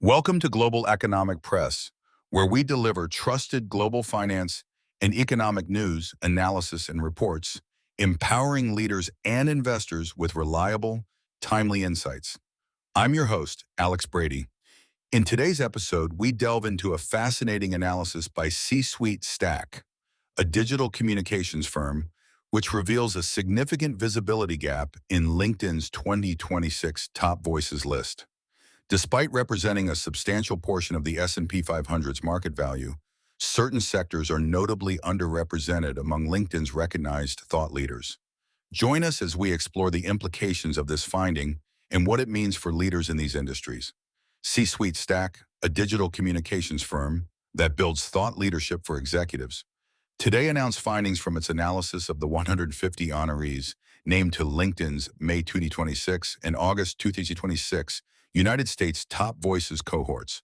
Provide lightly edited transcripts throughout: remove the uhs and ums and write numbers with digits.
Welcome to Global Economic Press, where we deliver trusted global finance and economic news, analysis, and reports, empowering leaders and investors with reliable, timely insights. I'm your host, Alex Brady. In today's episode, we delve into a fascinating analysis by C-Suite Stack, a digital communications firm, which reveals a significant visibility gap in LinkedIn's 2026 Top Voices list. Despite representing a substantial portion of the S&P 500's market value, certain sectors are notably underrepresented among LinkedIn's recognized thought leaders. Join us as we explore the implications of this finding and what it means for leaders in these industries. C-Suite Stack, a digital communications firm that builds thought leadership for executives, today announced findings from its analysis of the 150 honorees named to LinkedIn's May 2026 and August 2026 United States Top Voices cohorts.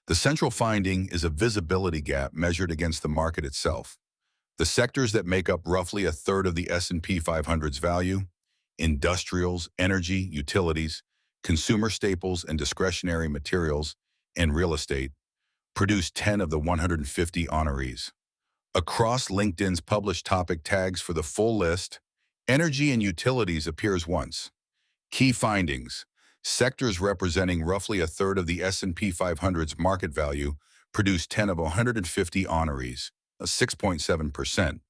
The central finding is a visibility gap measured against the market itself. The sectors that make up roughly a third of the S&P 500's value, industrials, energy, utilities, consumer staples and discretionary materials, and real estate, produce 10 of the 150 honorees. Across LinkedIn's published topic tags for the full list, energy and utilities appears once. Key findings: sectors representing roughly a third of the S&P 500's market value produce 10 of 150 honorees, a 6.7%.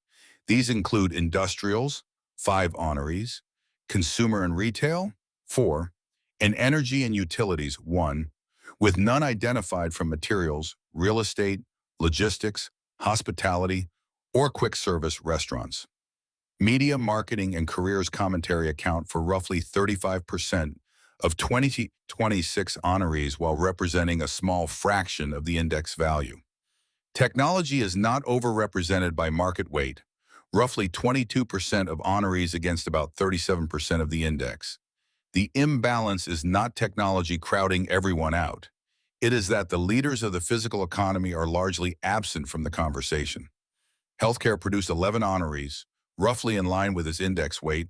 These include industrials, 5 honorees, consumer and retail, 4, and energy and utilities, 1, with none identified from materials, real estate, logistics, hospitality, or quick service restaurants. Media, marketing, and careers commentary account for roughly 35% of 2026 honorees while representing a small fraction of the index value. Technology is not overrepresented by market weight, roughly 22% of honorees against about 37% of the index. The imbalance is not technology crowding everyone out. It is that the leaders of the physical economy are largely absent from the conversation. Healthcare produced 11 honorees, roughly in line with its index weight,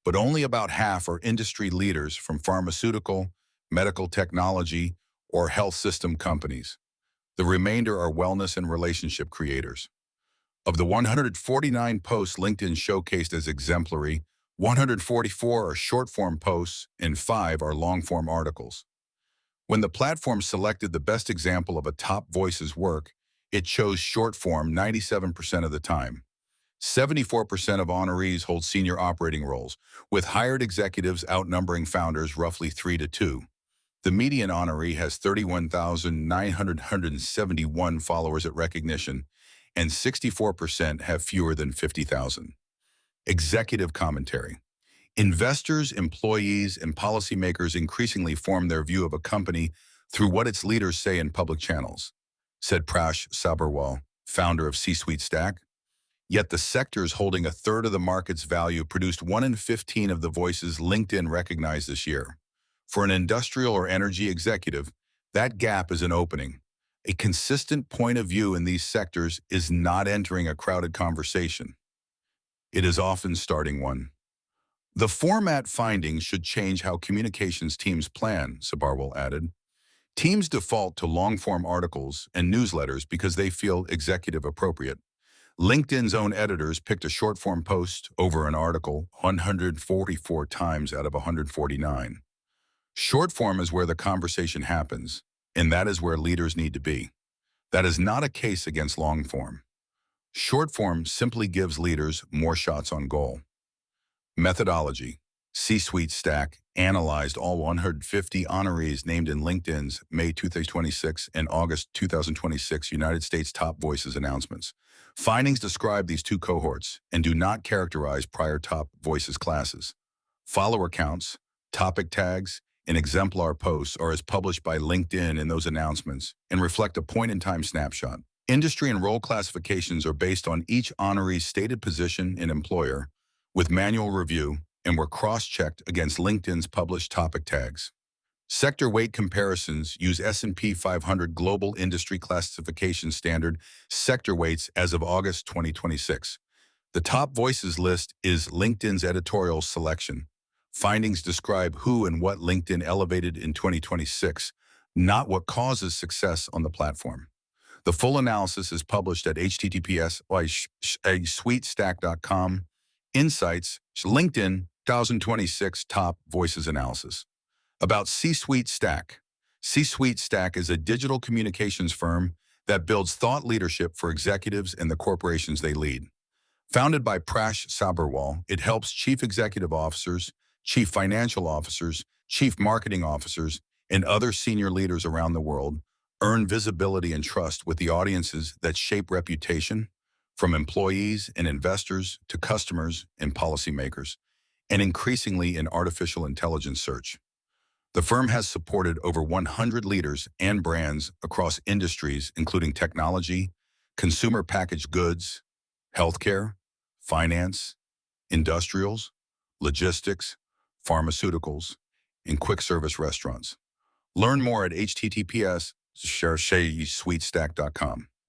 but only about half are industry leaders from pharmaceutical, medical technology, or health system companies. The remainder are wellness and relationship creators. Of the 149 posts LinkedIn showcased as exemplary, 144 are short-form posts and 5 are long-form articles. When the platform selected the best example of a top voice's work, it chose short-form 97% of the time. 74% of honorees hold senior operating roles, with hired executives outnumbering founders roughly 3-2. The median honoree has 31,971 followers at recognition, and 64% have fewer than 50,000. Executive commentary. Investors, employees, and policymakers increasingly form their view of a company through what its leaders say in public channels, said Prash Sabharwal, founder of C-Suite Stack. Yet the sectors holding a third of the market's value produced 1 in 15 of the voices LinkedIn recognized this year. For an industrial or energy executive, that gap is an opening. A consistent point of view in these sectors is not entering a crowded conversation. It is often starting one. The format findings should change how communications teams plan, Sabharwal added. Teams default to long-form articles and newsletters because they feel executive appropriate. LinkedIn's own editors picked a short-form post over an article 144 times out of 149. Short-form is where the conversation happens, and that is where leaders need to be. That is not a case against long-form. Short-form simply gives leaders more shots on goal. Methodology. C-Suite Stack analyzed all 150 honorees named in LinkedIn's May 2026 and August 2026 United States Top Voices announcements. Findings describe these two cohorts and do not characterize prior Top Voices classes. Follower counts, topic tags, and exemplar posts are as published by LinkedIn in those announcements and reflect a point-in-time snapshot. Industry and role classifications are based on each honoree's stated position and employer, with manual review, and were cross-checked against LinkedIn's published topic tags. Sector weight comparisons use S&P 500 Global Industry Classification Standard sector weights as of August 2026. The Top Voices list is LinkedIn's editorial selection. Findings describe who and what LinkedIn elevated in 2026, not what causes success on the platform. The full analysis is published at https://sweetstack.com. Insights, LinkedIn, 2026 Top Voices Analysis. About C-Suite Stack. C-Suite Stack is a digital communications firm that builds thought leadership for executives and the corporations they lead. Founded by Prash Sabharwal, it helps chief executive officers, chief financial officers, chief marketing officers, and other senior leaders around the world earn visibility and trust with the audiences that shape reputation, from employees and investors to customers and policymakers, and increasingly in artificial intelligence search. The firm has supported over 100 leaders and brands across industries including technology, consumer packaged goods, healthcare, finance, industrials, logistics, pharmaceuticals, and quick service restaurants. Learn more at https://sweetstack.com.